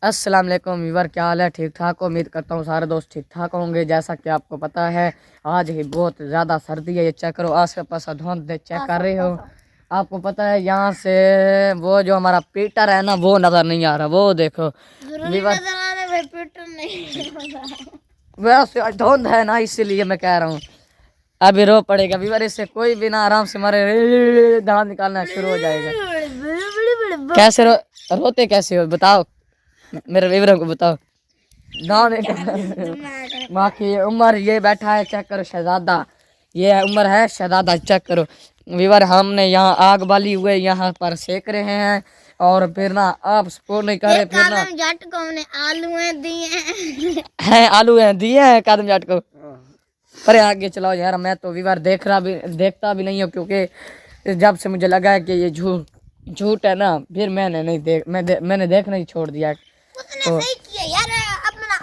अस्सलाम वालेकुम वीवर, क्या हाल है? ठीक ठाक। उम्मीद करता हूँ सारे दोस्त ठीक ठाक होंगे। जैसा कि आपको पता है आज ही बहुत ज़्यादा सर्दी है। ये चेक करो, आस पास धुंध चेक कर रहे हो। आपको पता है यहाँ से वो जो हमारा पीटर है ना वो नज़र नहीं आ रहा। वो देखो वीवर, वैसे धुंध है ना इसीलिए मैं कह रहा हूँ अभी रो पड़ेगा वीवर। इससे कोई भी ना आराम से मारे दांत निकालना शुरू हो जाएगा। कैसे रोते कैसे हो बताओ, मेरे वीवरों को बताओ ना। बाकी उमर ये बैठा है, चेक करो शहजादा, ये उमर है शहजादा, चेक करो वीवर। हमने यहाँ आग बाली हुए यहाँ पर सेक रहे हैं और फिर ना आप सपोर्ट नहीं कर रहे। फिर ना जट को हमने आलू दिए हैं, आलू हैं दिए हैं कादम जट को। अरे आगे चलाओ यार, मैं तो वीवर देखता भी नहीं हूँ, क्योंकि जब से मुझे लगा है कि ये झूठ है ना, फिर मैंने नहीं मैंने देखना ही छोड़ दिया। तो सही किया यार, अपना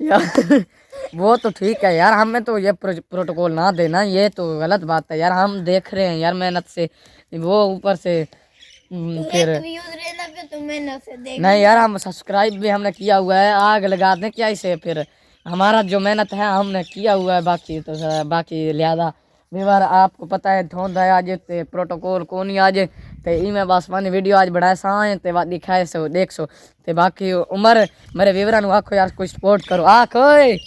यार वो तो ठीक है यार, हमें तो ये प्रोटोकॉल ना देना, ये तो गलत बात है यार। हम देख रहे हैं यार मेहनत से, वो ऊपर से फिर नहीं यार, हम सब्सक्राइब भी हमने किया हुआ है, आग लगा दें क्या इसे। फिर हमारा जो मेहनत है हमने किया हुआ है, बाकी तो बाकी लिहाजा वीवर आपको पता है धुंध है आज, ते प्रोटोकॉल को नहीं आज, ते ई में बस मैंने वीडियो आज बढ़ाए साए ते बात दिखाए सो देख सो। ते बाकी उमर मेरे वीवरा नु आखो यार कोई सपोर्ट करो, आख ओए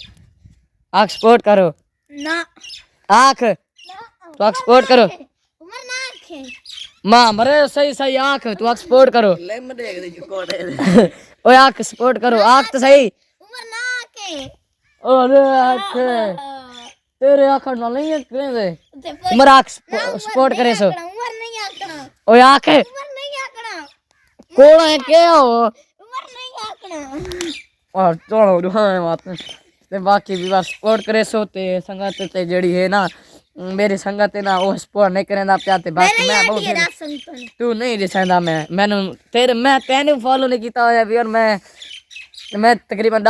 आख सपोर्ट करो ना, आख तो आख सपोर्ट करो उमर ना आखे मां मरे सही सही आख तू आख सपोर्ट करो ओए आख सपोर्ट करो, आख तो सही उमर ना आखे। अरे आख तेरे आखर ना नहीं है दे उमर आख सपोर्ट करे सो उमर नहीं आखना ओए आख उमर नहीं आखना कौन है के हो उमर नहीं आखना और चलो दुहाए बात ते बाकी भी बस सपोर्ट करे सो। ते संगत ते जेड़ी है ना मेरी संगत है ना वो सपोर्ट नहीं करेंदा प्याते। बाकी मैं बहुत तू नहीं दिसंदा, मैंने तेरे मैं तेने फॉलो नहीं किया होया भी, और मैं तकरीबन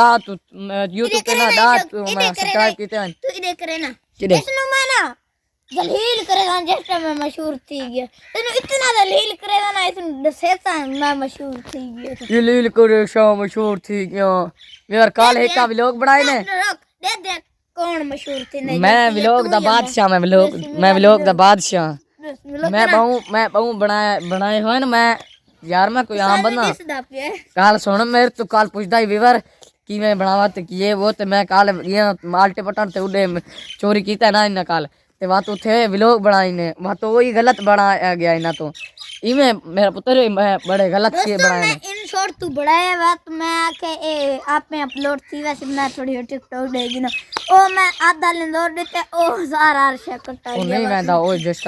यूट्यूब पे ना मैं सब्सक्राइब किए हैं। तू इधर करे ना इसनु मैं ना दलील करेगा जैसे मैं मशहूर थी गया, तू इतना दलील करेगा ना इसनु दसेता मैं मशहूर थी गया, ये दलील करे शो मशहूर थी गया। यार काल है का व्लॉग बनाए ने दे कौन मशहूर थी नहीं, मैं व्लॉग दा बादशाह, मैं व्लॉग दा बादशाह, मैं बहु बनाए हो ना मैं यार। मैं कोई आम बंदा काल सुन मेरे तो काल पूछदा ही वीवर कि मैं बनावा ते किए वो, ते मैं काल ये माल्टे पटन ते उडे चोरी कीता ना इन्ना काल, ते वहां तो थे व्लॉग बनाई ने वहां तो वही गलत बनाया गया इना तो इमे मेरा पुत्र मैं बड़े गलत किए बनाए ने इन शॉर्ट तू बढ़ाया बात मैं आके आप में अपलोड थी वैसे मैं थोड़ी टिकटॉक देगी ना ओ मैं आधा लेंदोर देते ओ सारा अर्श कटा गया नहीं वेंदा ओ जस्ट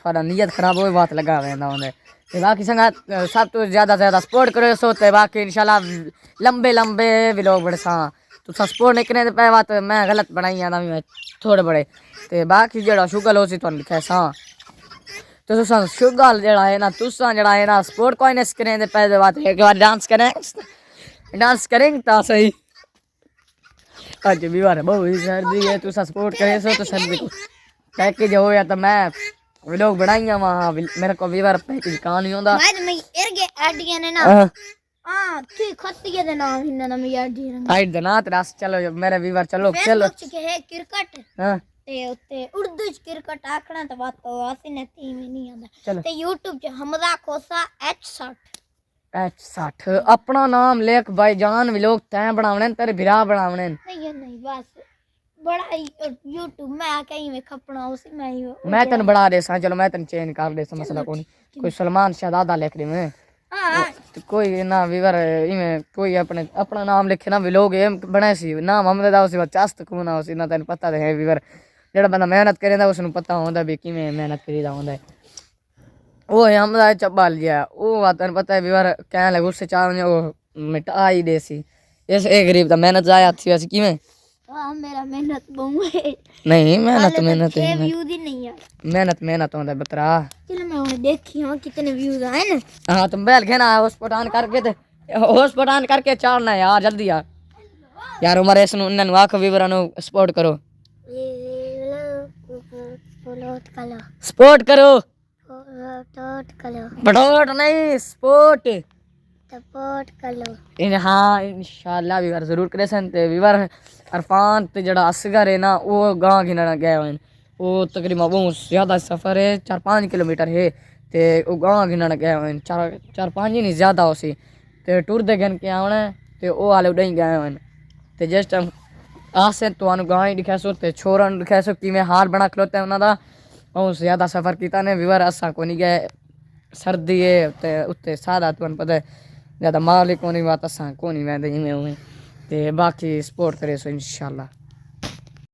थोड़ा नियत खराब होए बात लगा वेंदा ओने। ते बाकी संगत सब तो ज्यादा से ज्यादा सपोर्ट करो सो, ते बाकी इंशाल्लाह लंबे लंबे व्लॉग बड़सा तू सपोर्ट नहीं करने पे बात मैं गलत बनाई आना मैं थोड़े बड़े। ते बाकी जेड़ा शुगल हो सी तुम लिखा सा तो तुसा शुगल जेड़ा है ना तुसा जेड़ा है ना सपोर्ट कोई नहीं करने दे पे बात एक बार डांस करेंगे ता सही। आज भी बार बहुत सर्दी है, तुसा सपोर्ट करे सो तो सर्दी को पैकेज हो या तो मैं व्लॉग बनाइया वहां मेरे को वीवर पैकेज कहां नहीं होता मैं इरगे आईडी ने ना हां ठीक खत्तिए दे नाम हिन्ना ना मैं आईडी दे ना रस चलो मेरे वीवर चलो चलो है क्रिकेट हां ते उत्ते उर्दू च क्रिकेट आखना तो बात तो आसी ने थी में नहीं आंदा ते YouTube च हमदा खोसा H60 अपना नाम लेख भाई जान व्लॉग तैं बनावने तेरे भिरा बनावने नहीं बस बड़ा YouTube में आके ही में खपना उसी में ही मैं तन बड़ा दे सा चलो मैं तन चेंज कर दे मसला कोई सलमान शहजादा लिख दे मैं तो कोई ना वीवर इमें कोई अपना नाम लिखे ना व्लॉग एम बने सी नाम हमदे दा उसी चस्त को ना उसी ना तन पता है वीवर जेड़ा बंदा मेहनत करेंदा उसनु पता होंदा भी किवें मेहनत करीदा होंदा है। वो है हमदा चब्बाल गया वो तन पता है वीवर कह लगे उससे चार वो मिटा ही देसी इस एक गरीब दा मेहनत जाया थी वैसे किवें मेरा मेहनत बहु है नहीं मेहनत है व्यूज ही नहीं यार मेहनत होंदा बतरा चलो मैं उन्हें देखी हां कितने व्यूज आए ना हां तुम बैल घेना हॉटस्पॉट ऑन करके ते हॉटस्पॉट ऑन करके चाड़ना यार जल्दी यार उमर इस नु आखो वीवरा नु सपोर्ट करो सपोर्ट करो बटोट नहीं सपोर्ट सपोर्ट कर लो इन हाँ इंशाल्लाह वीवर जरूर करे सन ते वीवर अरफान ते जड़ा असगर है ना वो गांव गिनना गए हुए वो तकरीबन बहुत ज़्यादा सफ़र है 4-5 किलोमीटर है ते वो गांव गिनना गए हुए 4-5 ही नहीं ज़्यादा उसी ते टूर दे गन के आना ते वो आले उड़े गए हुए ते जिस टाइम आसे तो गांव ही दिखा सो ते छोरा दिखा सो कि मैं हाल बना खलोते हैं उन्होंने बहुत ज़्यादा सफ़र किया ने वीवर असा को नहीं गए सर्दी है ते उत्ते सादा तुम पता है ज़्यादा मालिक को नहीं बात असा को नहीं वैसे इवें उवें ते बाकी सपोर्ट करे सो इंशाल्लाह।